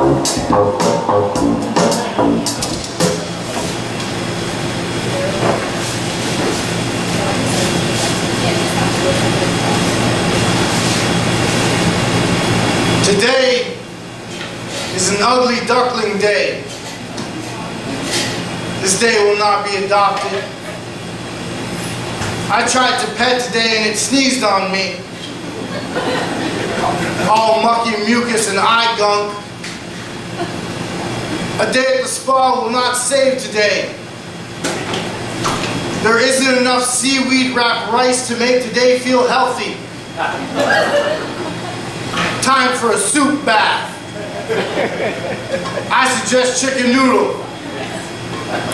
Today is an ugly duckling day. This day will not be adopted. I tried to pet today and it sneezed on me. All mucky mucus and eye gunk. A day at the spa will not save today. There isn't enough seaweed wrapped rice to make today feel healthy. Time for a soup bath. I suggest chicken noodle.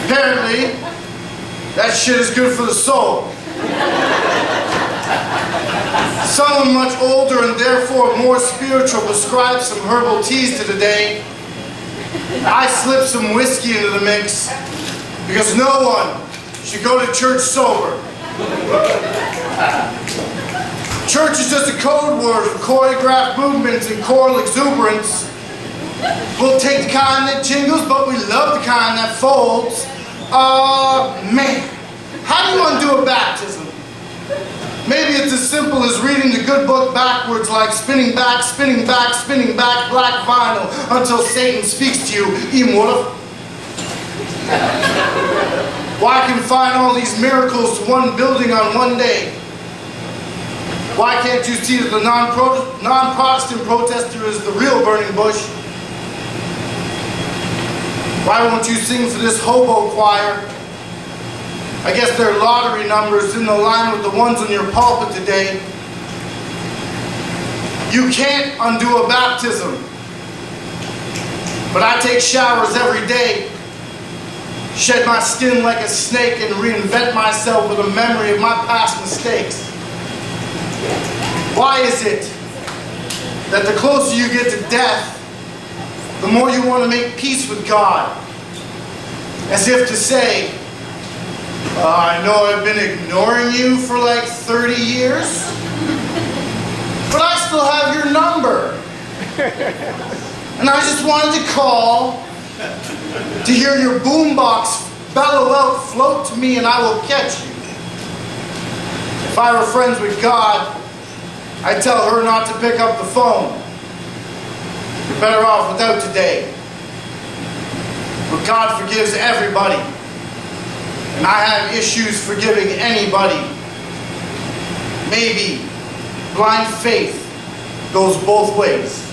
Apparently, that shit is good for the soul. Someone much older and therefore more spiritual prescribed some herbal teas to the day. I slipped some whiskey into the mix because no one should go to church sober. Church is just a code word for choreographed movements and choral exuberance. We'll take the kind that jingles, but we love the kind that folds. Man, how do you undo a baptism? Maybe it's as simple as reading the good book backwards, like spinning back, spinning back, spinning back, black vinyl, until Satan speaks to you, immortal. Why confine all these miracles to one building on one day? Why can't you see that the non-Protestant protester is the real burning bush? Why won't you sing for this hobo choir? I guess their lottery numbers didn't align with the ones on your pulpit today. You can't undo a baptism. But I take showers every day, shed my skin like a snake, and reinvent myself with a memory of my past mistakes. Why is it that the closer you get to death, the more you want to make peace with God? As if to say, I know I've been ignoring you for like 30 years, but I still have your number. And I just wanted to call to hear your boombox bellow out, float to me, and I will catch you. If I were friends with God, I'd tell her not to pick up the phone. You're better off without today. But God forgives everybody. And I have issues forgiving anybody. Maybe blind faith goes both ways.